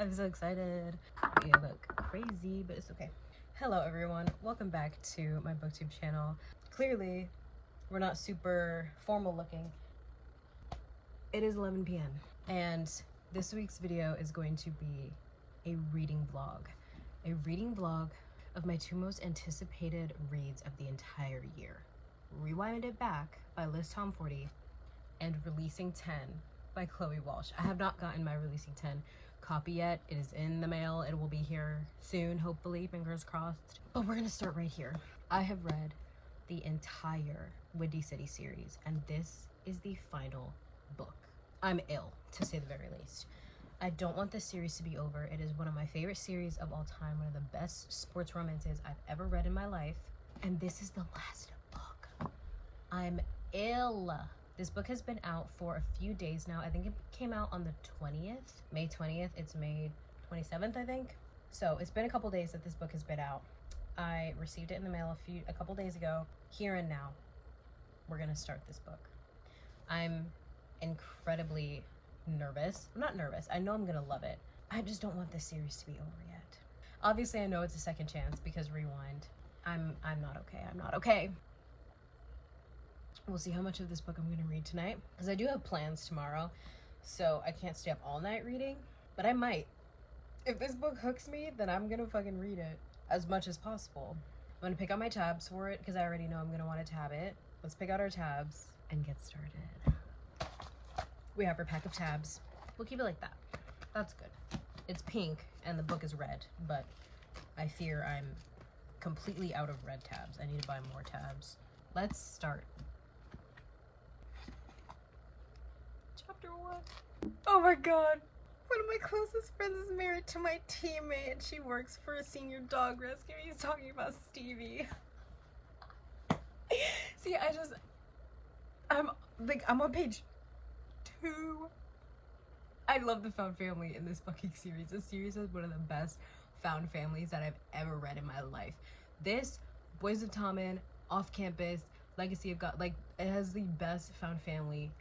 I'm so excited. We look crazy, but it's okay. Hello everyone, welcome back to my booktube channel. Clearly, we're not super formal looking. It is 11 p.m. and this week's video is going to be a reading vlog. A reading vlog of my two most anticipated reads of the entire year. Rewind It Back by Liz Tomforde and Releasing 10 by Chloe Walsh. I have not gotten my Releasing 10 copy yet. It is in the mail. It will be here soon, hopefully, fingers crossed. But we're gonna start right here. I have read the entire Windy City series, and this is the final book. I'm ill, to say the very least. I don't want this series to be over. It is one of my favorite series of all time, one of the best sports romances I've ever read in my life, and this is the last book. I'm ill. This book has been out for a few days now. I think it came out on the 20th, May 20th. It's May 27th, I think. So it's been a couple days that this book has been out. I received it in the mail a couple days ago. Here and now, we're gonna start this book. I'm incredibly nervous. I'm not nervous. I know I'm gonna love it. I just don't want this series to be over yet. Obviously, I know it's a second chance because Rewind. I'm not okay. I'm not okay. We'll see how much of this book I'm gonna read tonight, because I do have plans tomorrow, so I can't stay up all night reading, but I might. If this book hooks me, then I'm gonna fucking read it as much as possible. I'm gonna pick out my tabs for it, because I already know I'm gonna want to tab it. Let's pick out our tabs and get started. We have our pack of tabs. We'll keep it like that. That's good. It's pink and the book is red, but I fear I'm completely out of red tabs. I need to buy more tabs. Let's start. Chapter 1. Oh my god. One of my closest friends is married to my teammate. She works for a senior dog rescue. He's talking about Stevie. See, I'm on page 2. I love the found family in this fucking series. This series is one of the best found families that I've ever read in my life. This, Boys of Tommen, Off Campus, Legacy of God, like, it has the best found family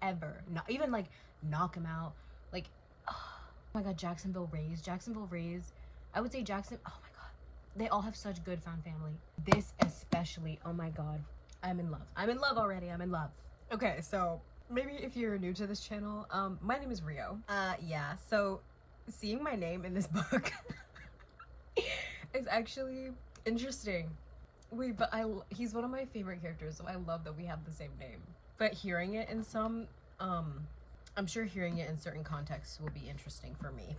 ever. Not even like Knock 'Em Out, like, oh my god, Jacksonville Rays, I would say Jackson, oh my god, they all have such good found family. This especially, oh my god, I'm in love already. I'm in love. Okay, so maybe if you're new to this channel, my name is Rio. Yeah, so seeing my name in this book is actually interesting. Wait, but he's one of my favorite characters, so I love that we have the same name. But hearing it in some, I'm sure hearing it in certain contexts will be interesting for me.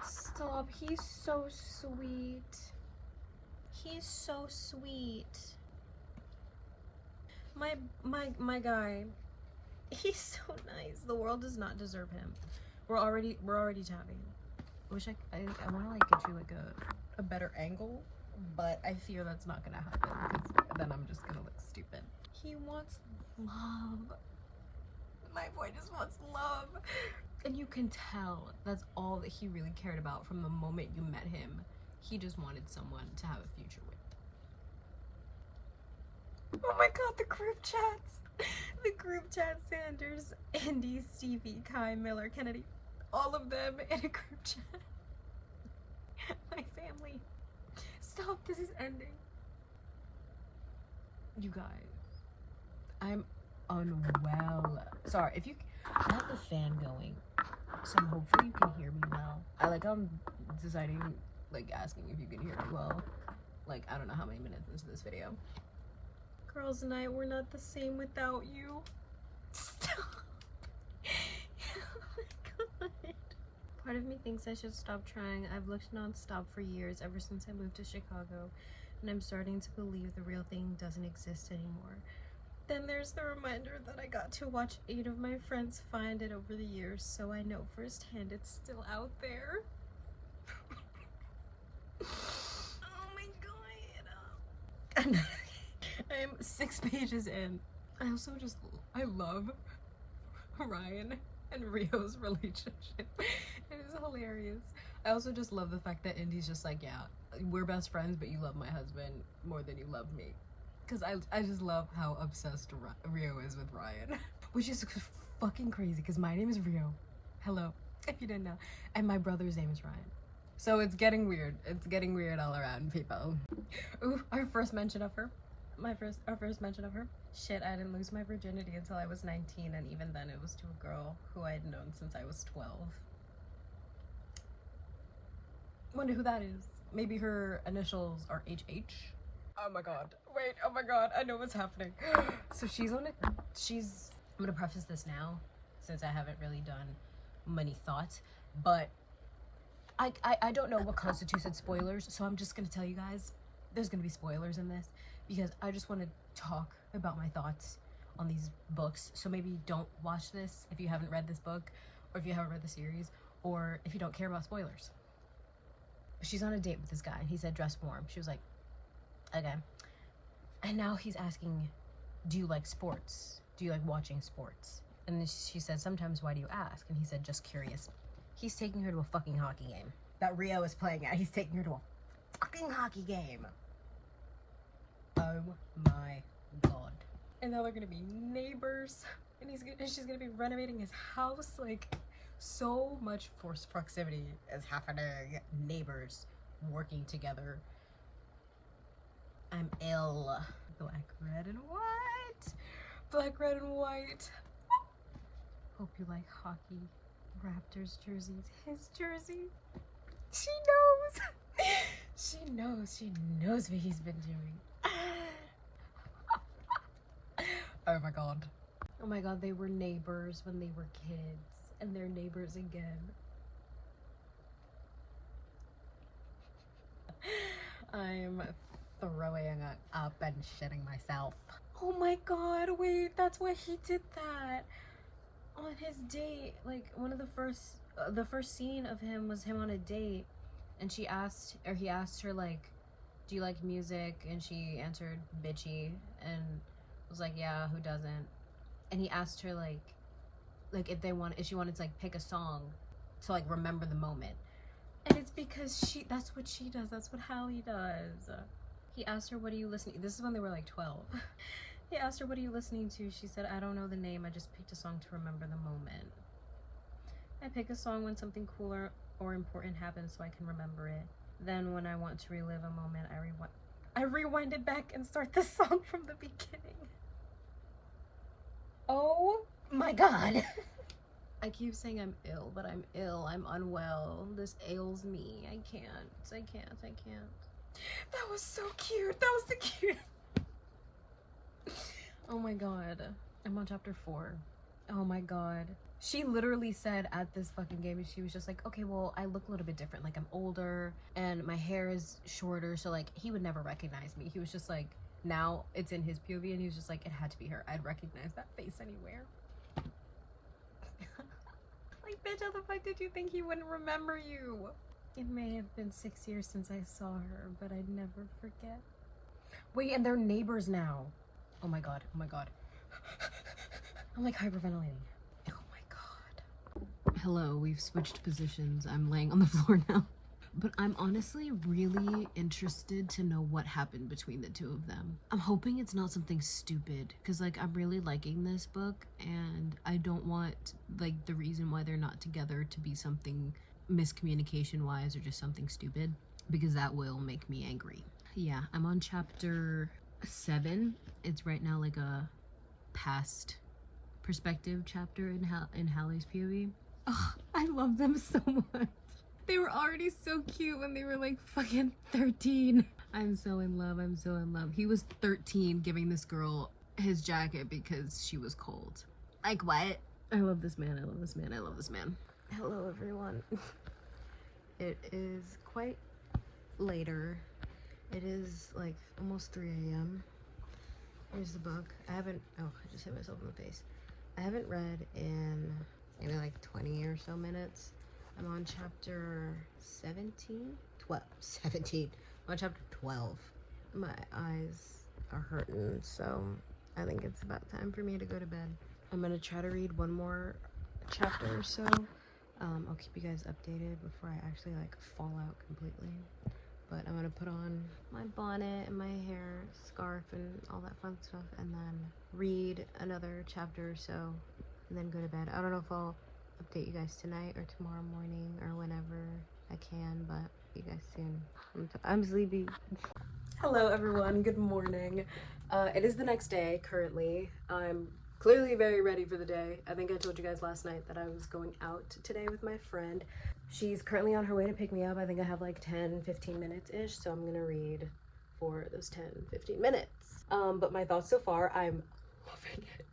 Stop, he's so sweet. He's so sweet. My guy, he's so nice. The world does not deserve him. We're already tabbing. I wish I want to like get you like a better angle, but I fear that's not gonna happen, because then I'm just gonna look stupid. He wants love. My boy just wants love. And you can tell that's all that he really cared about from the moment you met him. He just wanted someone to have a future with. Oh my god, the group chats. The group chat, Sanders, Indy, Stevie, Kai, Miller, Kennedy. All of them in a group chat. My family. Stop, this is ending. You guys. I'm unwell. Sorry, if you, I have the fan going, so hopefully you can hear me well. I'm deciding, like, asking if you can hear me well. Like, I don't know how many minutes into this video. Girls and I, we're not the same without you. Stop. Oh my god. Part of me thinks I should stop trying. I've looked nonstop for years, ever since I moved to Chicago, and I'm starting to believe the real thing doesn't exist anymore. Then there's the reminder that I got to watch 8 of my friends find it over the years, so I know firsthand it's still out there. Oh my god. I am 6 pages in. I love Ryan and Rio's relationship. It is hilarious. I also just love the fact that Indy's just like, yeah, we're best friends, but you love my husband more than you love me. Because I just love how obsessed Rio is with Ryan. Which is fucking crazy, because my name is Rio. Hello, if you didn't know. And my brother's name is Ryan. So it's getting weird. It's getting weird all around, people. Ooh, our first mention of her. Our first mention of her. Shit, I didn't lose my virginity until I was 19, and even then it was to a girl who I had known since I was 12. Wonder who that is. Maybe her initials are HH. Oh my god. Wait, oh my god, I know what's happening. So I'm gonna preface this now, since I haven't really done many thoughts, but I don't know what constitutes as spoilers, so I'm just gonna tell you guys, there's gonna be spoilers in this, because I just want to talk about my thoughts on these books. So maybe don't watch this if you haven't read this book, or if you haven't read the series, or if you don't care about spoilers. She's on a date with this guy, and he said dress warm. She was like, okay. And now he's asking, do you like sports? Do you like watching sports? And then she said, sometimes. Why do you ask? And he said, just curious. He's taking her to a fucking hockey game that Rio is playing at. He's taking her to a fucking hockey game. Oh my god. And now they're gonna be neighbors, and she's gonna be renovating his house. Like, so much forced proximity is happening. Neighbors working together. I'm ill. Black, red, and white. Black, red, and white. Hope you like hockey. Raptors jerseys. His jersey. She knows. She knows. She knows what he's been doing. Oh my god. Oh my god, they were neighbors when they were kids. And they're neighbors again. I'm throwing up and shitting myself. Oh my god, wait, that's why he did that. On his date, like, one of the first scene of him was him on a date, and he asked her, like, do you like music? And she answered bitchy, and was like, yeah, who doesn't? And he asked her, like if she wanted to, like, pick a song to, like, remember the moment. And it's because that's what she does. That's what Hallie does. He asked her, what are you listening to? This is when they were like 12. He asked her, what are you listening to? She said, I don't know the name. I just picked a song to remember the moment. I pick a song when something cooler or important happens so I can remember it. Then when I want to relive a moment, I rewind it back and start the song from the beginning. Oh my god. I keep saying I'm ill, but I'm ill. I'm unwell. This ails me. I can't. That was so cute. That was the cute. Oh my god. I'm on chapter 4. Oh my god. She literally said at this fucking game, she was just like, okay, well, I look a little bit different. Like, I'm older and my hair is shorter, so, like, he would never recognize me. He was just like, now it's in his POV, and he was just like, it had to be her. I'd recognize that face anywhere. Like, bitch, how the fuck did you think he wouldn't remember you? It may have been 6 years since I saw her, but I'd never forget. Wait, and they're neighbors now. Oh my god, oh my god. I'm like hyperventilating. Oh my god. Hello, we've switched positions. I'm laying on the floor now. But I'm honestly really interested to know what happened between the two of them. I'm hoping it's not something stupid, because, like, I'm really liking this book, and I don't want, like, the reason why they're not together to be something miscommunication-wise or just something stupid, because that will make me angry. Yeah, I'm on chapter 7. It's right now, like, a past perspective chapter in Hallie's POV. Oh, I love them so much. They were already so cute when they were like fucking 13. I'm so in love. I'm so in love. He was 13 giving this girl his jacket because she was cold. Like, what? I love this man. I love this man. I love this man. Hello, everyone. It is quite later. It is like almost 3 a.m. Here's the book. I just hit myself in the face. I haven't read in maybe like 20 or so minutes. I'm on chapter 17? 12. 17. I'm on chapter 12. My eyes are hurting, so I think it's about time for me to go to bed. I'm gonna try to read one more chapter or so. I'll keep you guys updated before I actually, like, fall out completely. But I'm gonna put on my bonnet and my hair, scarf, and all that fun stuff, and then read another chapter or so, and then go to bed. I don't know if I'll update you guys tonight or tomorrow morning or whenever I can, but see you guys soon. I'm sleepy. Hello everyone, good morning. It is the next day currently. I'm clearly very ready for the day. I think I told you guys last night that I was going out today with my friend. She's currently on her way to pick me up. I think I have like 10-15 minutes ish, so I'm gonna read for those 10-15 minutes. But my thoughts so far, I'm loving it.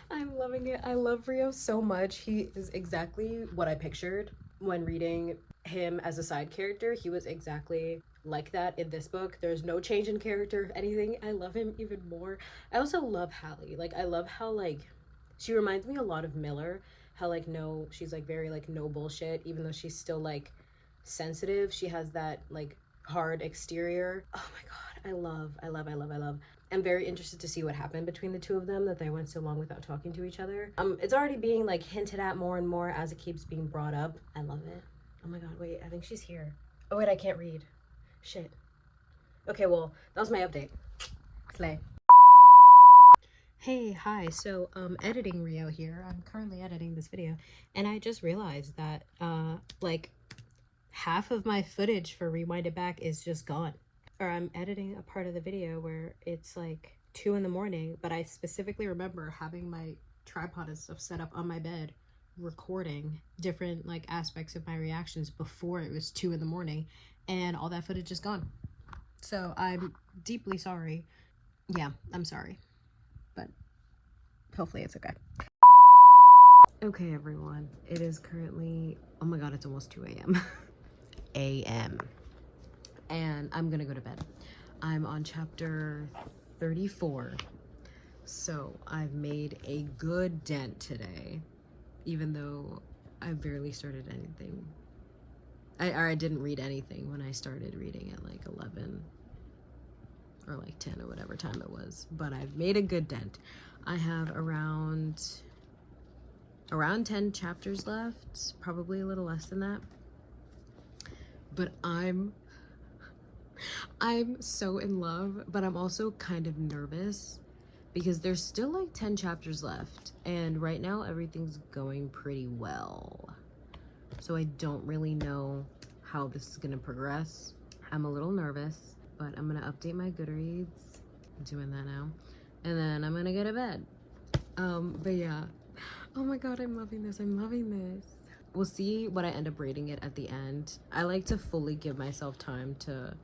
I'm loving it. I love Rio so much. He is exactly what I pictured when reading him as a side character. He was exactly like that in this book. There's no change in character. If anything, I love him even more. I also love Hallie. Like, I love how, like, she reminds me a lot of Miller. How, like, no, she's like very like no bullshit, even though she's still like sensitive. She has that like hard exterior. Oh my god, I love. I'm very interested to see what happened between the two of them, that they went so long without talking to each other. It's already being like hinted at more and more as it keeps being brought up. I love it. Oh my god, wait, I think she's here. Oh wait, I can't read. Shit. Okay, well, that was my update. Slay. Hey, hi. So, editing Rio here. I'm currently editing this video, and I just realized that, like, half of my footage for Rewind It Back is just gone. Or I'm editing a part of the video where it's like 2 in the morning, but I specifically remember having my tripod and stuff set up on my bed, recording different like aspects of my reactions before it was 2 in the morning, and all that footage is gone. So I'm deeply sorry. Yeah, I'm sorry, but hopefully it's okay. Okay, everyone, it is currently, oh my god, it's almost 2 a.m. a.m. and I'm gonna go to bed. I'm on chapter 34, so I've made a good dent today, even though I barely started anything. I didn't read anything when I started reading at like 11 or like 10 or whatever time it was, but I've made a good dent. I have around 10 chapters left, probably a little less than that, but I'm so in love, but I'm also kind of nervous because there's still like 10 chapters left, and right now everything's going pretty well. So I don't really know how this is gonna progress. I'm a little nervous, but I'm gonna update my Goodreads. I'm doing that now. And then I'm gonna go to bed. But yeah. Oh my god, I'm loving this. I'm loving this. We'll see what I end up rating it at the end. I like to fully give myself time to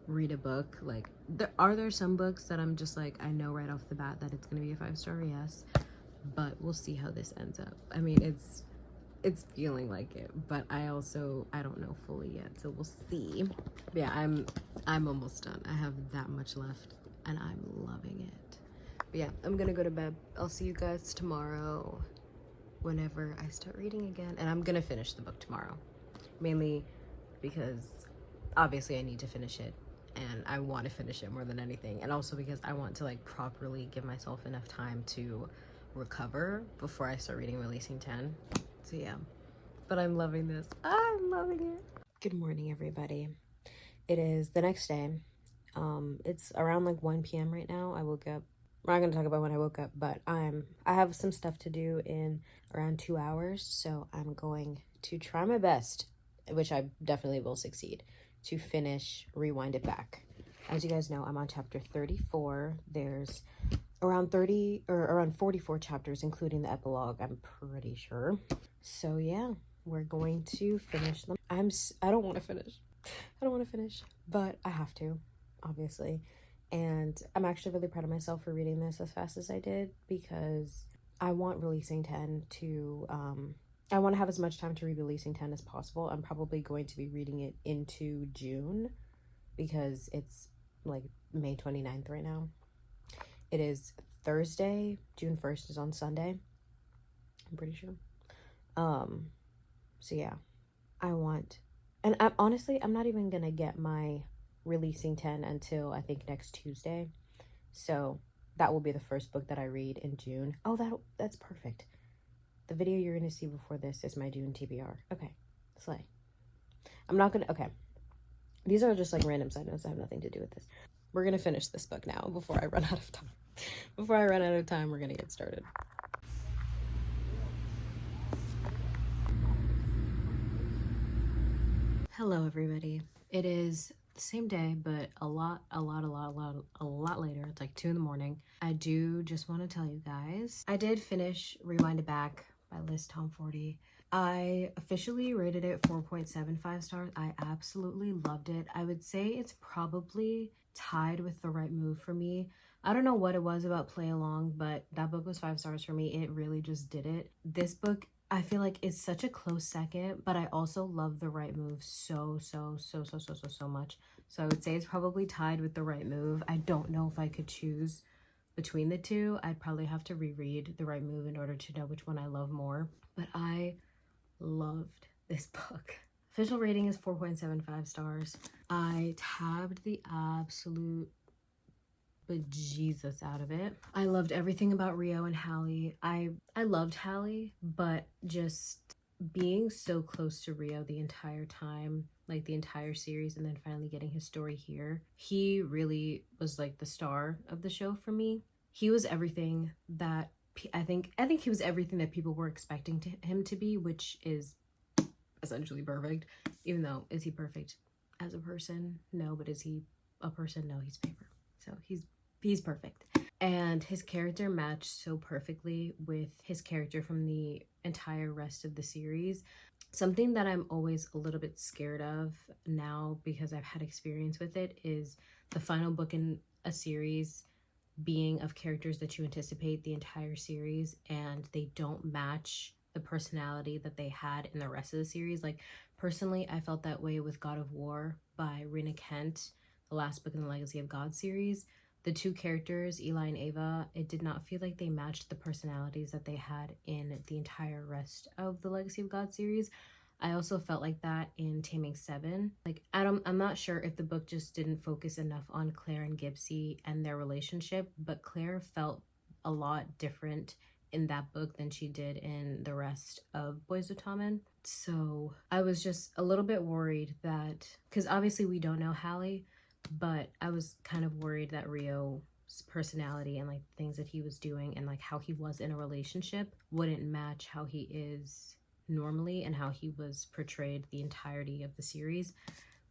read a book. Like, are there some books that I'm just like, I know right off the bat that it's gonna be a 5-star? Yes, but we'll see how this ends up. I mean, it's feeling like it, but I don't know fully yet, so we'll see. But yeah, I'm almost done. I have that much left and I'm loving it. But yeah, I'm gonna go to bed. I'll see you guys tomorrow whenever I start reading again, and I'm gonna finish the book tomorrow, mainly because obviously I need to finish it, and I want to finish it more than anything, and also because I want to like properly give myself enough time to recover before I start reading Releasing 10. So yeah, but I'm loving this. I'm loving it. Good morning, everybody. It is the next day. It's around like 1 p.m. right now. I woke up. We're not gonna talk about when I woke up, but I have some stuff to do in around 2 hours, so I'm going to try my best, which I definitely will succeed, to finish Rewind It Back. As you guys know, I'm on chapter 34. There's around 44 chapters, including the epilogue, I'm pretty sure. So yeah, we're going to finish them. I don't want to finish, but I have to, obviously. And I'm actually really proud of myself for reading this as fast as I did, because I want Releasing 10 to, I want to have as much time to read Releasing 10 as possible. I'm probably going to be reading it into June, because it's like May 29th right now. It is Thursday. June 1st is on Sunday, I'm pretty sure. So yeah, I want, and I'm not even gonna get my Releasing 10 until I think next Tuesday. So that will be the first book that I read in June. Oh, that's perfect. The video you're gonna see before this is my June TBR. Okay, slay. Okay. These are just like random side notes that have nothing to do with this. We're gonna finish this book now before I run out of time. Before I run out of time, we're gonna get started. Hello everybody. It is the same day, but a lot later. It's like 2 in the morning. I do just want to tell you guys, I did finish Rewind It Back by Liz Tomforde. I officially rated it 4.75 stars. I absolutely loved it. I would say it's probably tied with The Right Move for me. I don't know what it was about Play Along, but that book was 5 stars for me. It really just did it. This book, I feel like it's such a close second, but I also love The Right Move so much. So I would say it's probably tied with The Right Move. I don't know if I could choose between the two. I'd probably have to reread The Right Move in order to know which one I love more. But I loved this book. Official rating is 4.75 stars. I tabbed the absolute bejesus out of it. I loved everything about Rio and Hallie. I loved Hallie, but just being so close to Rio the entire time, like the entire series, and then finally getting his story here, he really was like the star of the show for me. He was everything that I think he was everything that people were expecting him to be, which is essentially perfect. Even though, is he perfect as a person? No. But is he a person? No, he's paper. So he's perfect. And his character matched so perfectly with his character from the entire rest of the series. Something that I'm always a little bit scared of now, because I've had experience with it, is the final book in a series being of characters that you anticipate the entire series, and they don't match the personality that they had in the rest of the series. Like, personally, I felt that way with God of War by Rina Kent, the last book in the Legacy of God series. The two characters, Eli and Ava, it did not feel like they matched the personalities that they had in the entire rest of the Legacy of God series. I also felt like that in Taming 7. Like, I'm not sure if the book just didn't focus enough on Claire and Gibbsy and their relationship, but Claire felt a lot different in that book than she did in the rest of Boys of Tommen. So I was just a little bit worried that, because obviously we don't know Hallie, but I was kind of worried that Rio's personality and like things that he was doing and like how he was in a relationship wouldn't match how he is normally and how he was portrayed the entirety of the series.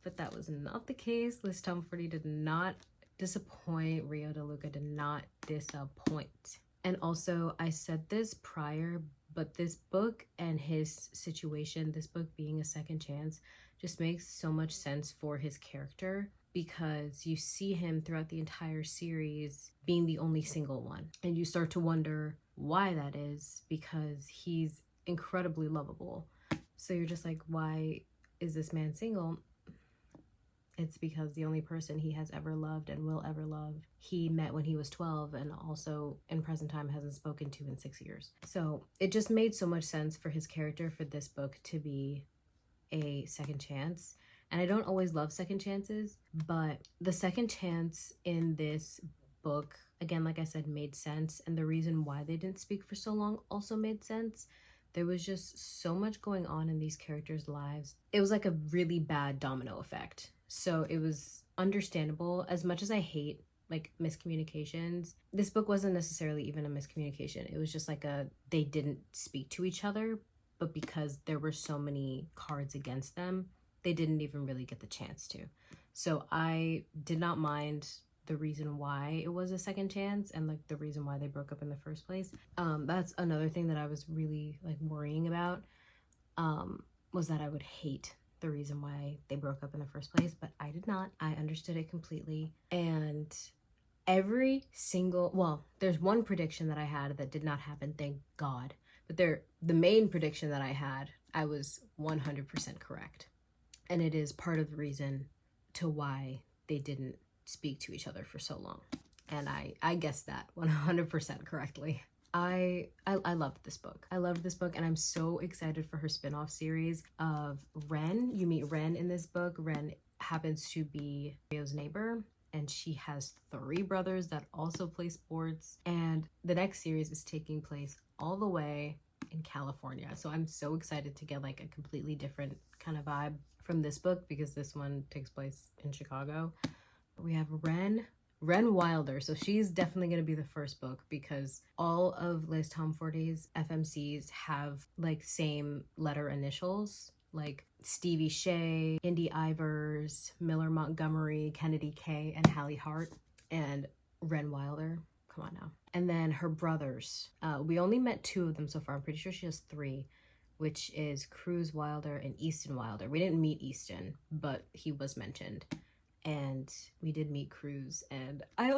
But that was not the case. Liz Tomforde did not disappoint. Rio DeLuca did not disappoint. And also, I said this prior, but this book and his situation, this book being a second chance, just makes so much sense for his character, because you see him throughout the entire series being the only single one. And you start to wonder why that is, because he's incredibly lovable. So you're just like, why is this man single? It's because the only person he has ever loved and will ever love, he met when he was 12 and also in present time hasn't spoken to in 6 years. So it just made so much sense for his character for this book to be a second chance. And I don't always love second chances, but the second chance in this book, again, like I said, made sense. And the reason why they didn't speak for so long also made sense. There was just so much going on in these characters' lives. It was like a really bad domino effect. So it was understandable. As much as I hate like miscommunications, this book wasn't necessarily even a miscommunication. It was just like they didn't speak to each other, but because there were so many cards against them, they didn't even really get the chance to. So I did not mind the reason why it was a second chance and like the reason why they broke up in the first place. That's another thing that I was really like worrying about, was that I would hate the reason why they broke up in the first place, but I did not. I understood it completely. And every single, well, there's one prediction that I had that did not happen, thank God. But the main prediction that I had, I was 100% correct. And it is part of the reason to why they didn't speak to each other for so long. And I guessed that 100% correctly. I loved this book. I loved this book, and I'm so excited for her spin-off series of Ren. You meet Ren in this book. Ren happens to be Rio's neighbor, and she has 3 brothers that also play sports. And the next series is taking place all the way in California. So I'm so excited to get like a completely different kind of vibe from this book, because this one takes place in Chicago. We have Ren Wilder. So she's definitely going to be the first book, because all of Liz Tomforde's FMCs have like same letter initials, like Stevie Shea, Indy Ivers, Miller Montgomery, Kennedy K, and Hallie Hart, and Ren Wilder. Come on now. And then her brothers. We only met 2 of them so far. I'm pretty sure she has 3, which is Cruz Wilder and Easton Wilder. We didn't meet Easton, but he was mentioned. And we did meet Cruz. And I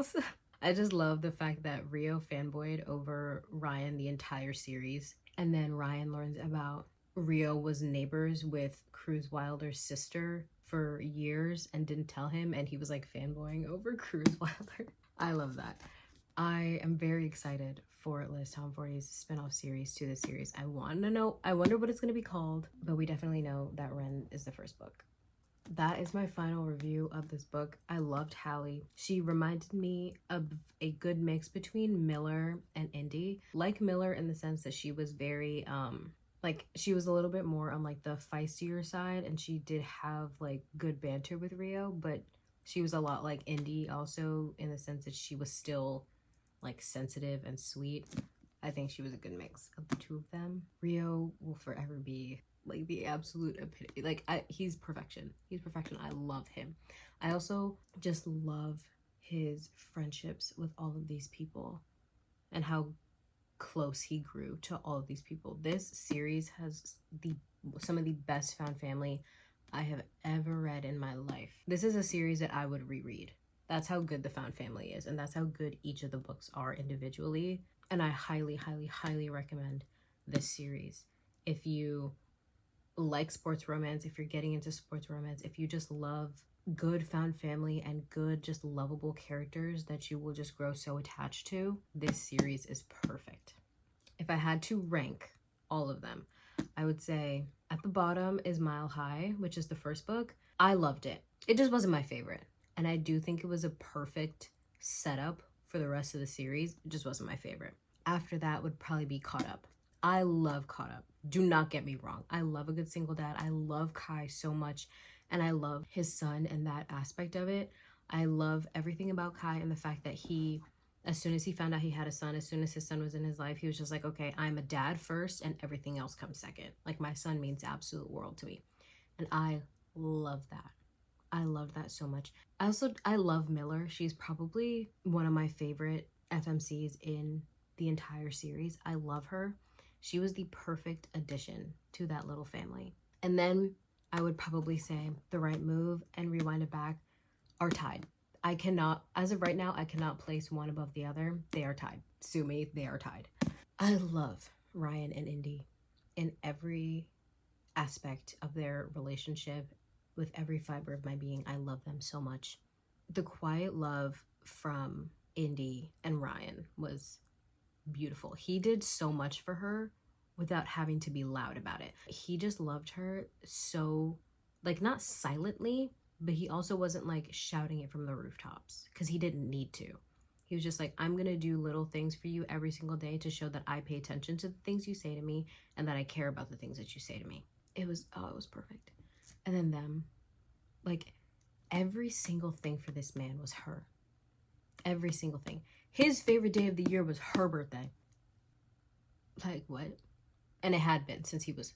just love the fact that Rio fanboyed over Ryan the entire series. And then Ryan learns about Rio was neighbors with Cruz Wilder's sister for years and didn't tell him. And he was like fanboying over Cruz Wilder. I love that. I am very excited for Liz Tomforde's spin-off series to this series. I wonder what it's going to be called, but we definitely know that Ren is the first book. That is my final review of this book. I loved Hallie. She reminded me of a good mix between Miller and Indy. Like Miller in the sense that she was very, like she was a little bit more on like the feistier side, and she did have like good banter with Rio, but she was a lot like Indy also in the sense that she was still like sensitive and sweet. I think she was a good mix of the 2 of them. Rio will forever be like the absolute epitome. Like he's perfection. He's perfection. I love him. I also just love his friendships with all of these people and how close he grew to all of these people. This series has some of the best found family I have ever read in my life. This is a series that I would reread. That's how good the found family is, and that's how good each of the books are individually. And I highly, highly, highly recommend this series. If you like sports romance, if you're getting into sports romance, if you just love good found family and good, just lovable characters that you will just grow so attached to, this series is perfect. If I had to rank all of them, I would say at the bottom is Mile High, which is the first book. I loved it. It just wasn't my favorite. And I do think it was a perfect setup for the rest of the series. It just wasn't my favorite. After that would probably be Caught Up. I love Caught Up. Do not get me wrong. I love a good single dad. I love Kai so much. And I love his son and that aspect of it. I love everything about Kai and the fact that he, as soon as he found out he had a son, as soon as his son was in his life, he was just like, okay, I'm a dad first and everything else comes second. Like my son means the absolute world to me. And I love that. I love that so much. I love Miller. She's probably one of my favorite FMCs in the entire series. I love her. She was the perfect addition to that little family. And then I would probably say The Right Move and Rewind It Back are tied. I cannot, as of right now, I cannot place one above the other. They are tied. Sue me, they are tied. I love Ryan and Indy in every aspect of their relationship. With every fiber of my being, I love them so much. The quiet love from Indy and Ryan was beautiful. He did so much for her without having to be loud about it. He just loved her so, like, not silently, but he also wasn't like shouting it from the rooftops because he didn't need to. He was just like, I'm gonna do little things for you every single day to show that I pay attention to the things you say to me and that I care about the things that you say to me. It was perfect. And then them, like, every single thing for this man was her. Every single thing. His favorite day of the year was her birthday. Like, what? And it had been since he was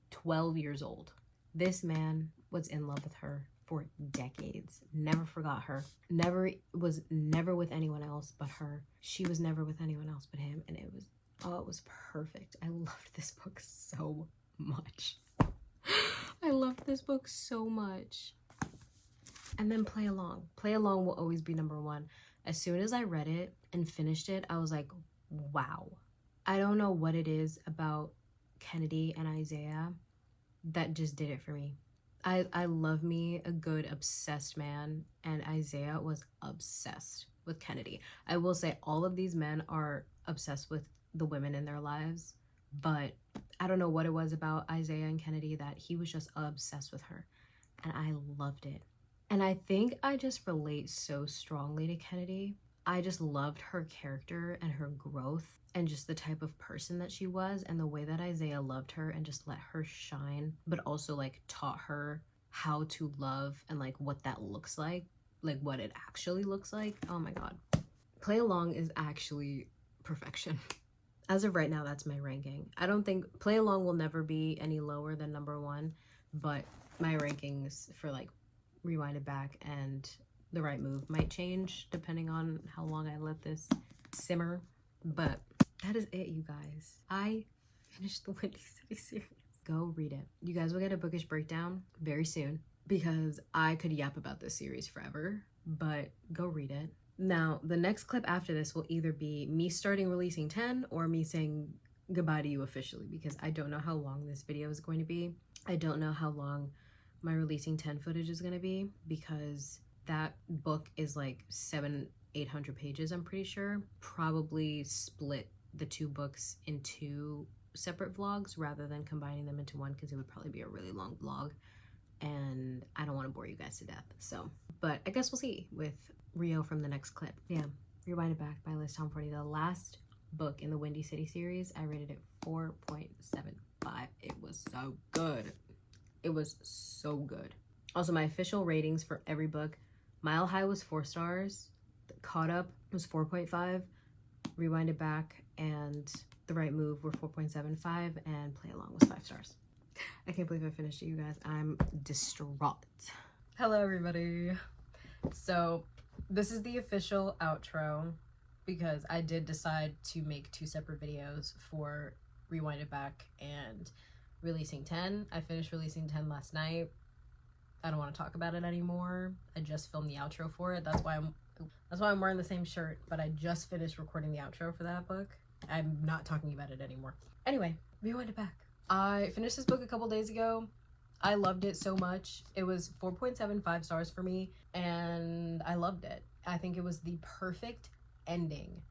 12 years old. This man was in love with her for decades. Never forgot her. Never with anyone else but her. She was never with anyone else but him. And it was perfect. I loved this book so much. I loved this book so much. And then Play Along. Play Along will always be number 1. As soon as I read it and finished it, I was like, wow. I don't know what it is about Kennedy and Isaiah that just did it for me. I love me a good obsessed man, and Isaiah was obsessed with Kennedy. I will say all of these men are obsessed with the women in their lives, but I don't know what it was about Isaiah and Kennedy that he was just obsessed with her, and I loved it. And I think I just relate so strongly to Kennedy. I just loved her character and her growth and just the type of person that she was and the way that Isaiah loved her and just let her shine, but also like taught her how to love and like what that looks like what it actually looks like. Oh my God. Play Along is actually perfection. As of right now, that's my ranking. I don't think Play Along will never be any lower than number 1, but my rankings for like Rewind It Back and The Right Move might change depending on how long I let this simmer. But that is it, you guys. I finished the Windy City series. Go read it. You guys will get a bookish breakdown very soon because I could yap about this series forever, but go read it. Now, the next clip after this will either be me starting releasing 10 or me saying goodbye to you officially, because I don't know how long this video is going to be. I don't know how long my releasing 10 footage is going to be, because that book is like 700-800 pages, I'm pretty sure. Probably split the two books into separate vlogs rather than combining them into one, because it would probably be a really long vlog and I don't want to bore you guys to death. So, but I guess we'll see with Rio from the next clip. Yeah, Rewind It Back by Liz Tomforde, the last book in the Windy City series. I rated it 4.75. It was so good. It was so good. Also, my official ratings for every book: Mile High was 4 stars, Caught Up was 4.5, Rewind It Back and The Right Move were 4.75, and Play Along was 5 stars. I can't believe I finished it, you guys. I'm distraught. Hello, everybody. So this is the official outro, because I did decide to make 2 separate videos for Rewind It Back and releasing 10. I finished releasing 10 last night. I don't want to talk about it anymore. I just filmed the outro for it. That's why I'm wearing the same shirt, but I just finished recording the outro for that book. I'm not talking about it anymore. Anyway, Rewind It Back. I finished this book a couple days ago. I loved it so much. It was 4.75 stars for me, and I loved it. I think it was the perfect ending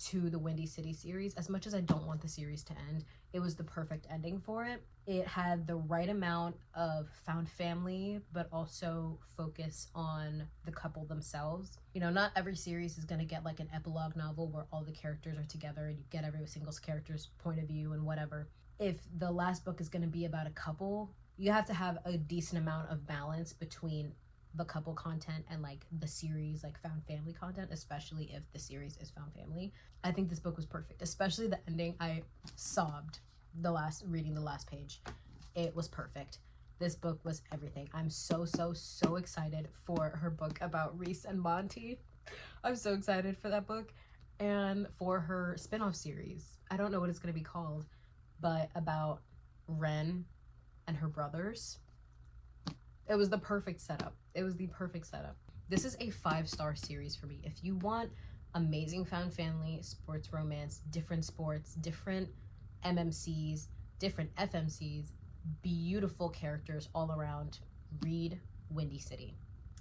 to the Windy City series. As much as I don't want the series to end, it was the perfect ending for it. It had the right amount of found family, but also focus on the couple themselves. You know, not every series is going to get like an epilogue novel where all the characters are together and you get every single character's point of view and whatever. If the last book is going to be about a couple, you have to have a decent amount of balance between the couple content and like the series, like found family content, especially if the series is found family. I think this book was perfect, especially the ending. I sobbed reading the last page. It was perfect. This book was everything. I'm so excited for her book about Reese and Monty. I'm so excited for that book, and for her spin-off series. I don't know what it's going to be called, but about Ren and her brothers. It was the perfect setup. It was the perfect setup. This is a 5-star series for me. If you want amazing found family, sports romance, different sports, different MMCs, different FMCs, beautiful characters all around, read Windy City.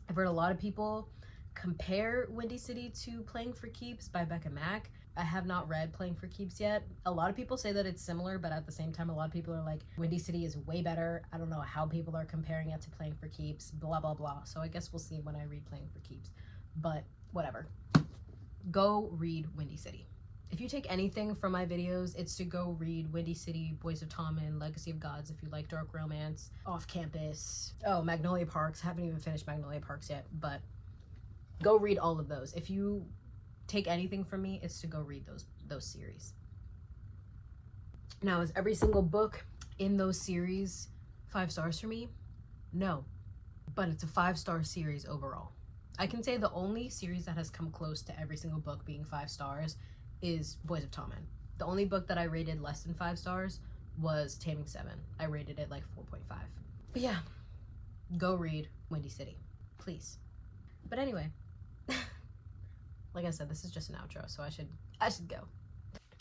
I've heard a lot of people compare Windy City to Playing for Keeps by Becca Mack. I have not read Playing for Keeps yet. A lot of people say that it's similar, but at the same time, a lot of people are like, Windy City is way better. I don't know how people are comparing it to Playing for Keeps, blah, blah, blah. So I guess we'll see when I read Playing for Keeps, but whatever. Go read Windy City. If you take anything from my videos, it's to go read Windy City, Boys of Tommen, Legacy of Gods if you like dark romance, Off Campus. Oh, Magnolia Parks. Haven't even finished Magnolia Parks yet, but go read all of those. If you take anything from me, it's to go read those series. Now, is every single book in those series 5 stars for me? No, but it's a 5-star series overall. I can say the only series that has come close to every single book being 5 stars is Boys of Tommen. The only book that I rated less than 5 stars was Taming 7. I rated it like 4.5. But yeah, go read Windy City, please. But anyway, like I said, this is just an outro, so I should go.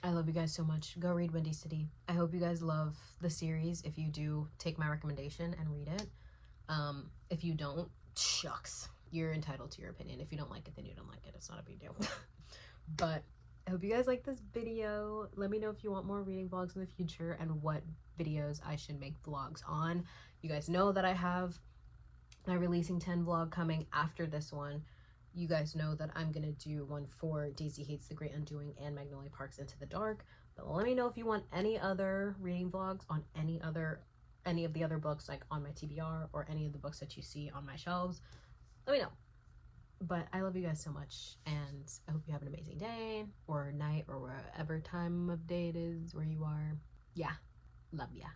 I love you guys so much. Go read Windy City. I hope you guys love the series if you do take my recommendation and read it. If you don't, shucks. You're entitled to your opinion. If you don't like it, then you don't like it. It's not a big deal. But I hope you guys like this video. Let me know if you want more reading vlogs in the future and what videos I should make vlogs on. You guys know that I have my Releasing 10 vlog coming after this one. You guys know that I'm gonna do one for Daisy Hates the Great Undoing and Magnolia Parks Into the Dark. But let me know if you want any other reading vlogs on any of the other books, like on my TBR or any of the books that you see on my shelves. Let me know. But I love you guys so much, and I hope you have an amazing day or night or whatever time of day it is where you are. Yeah, love ya.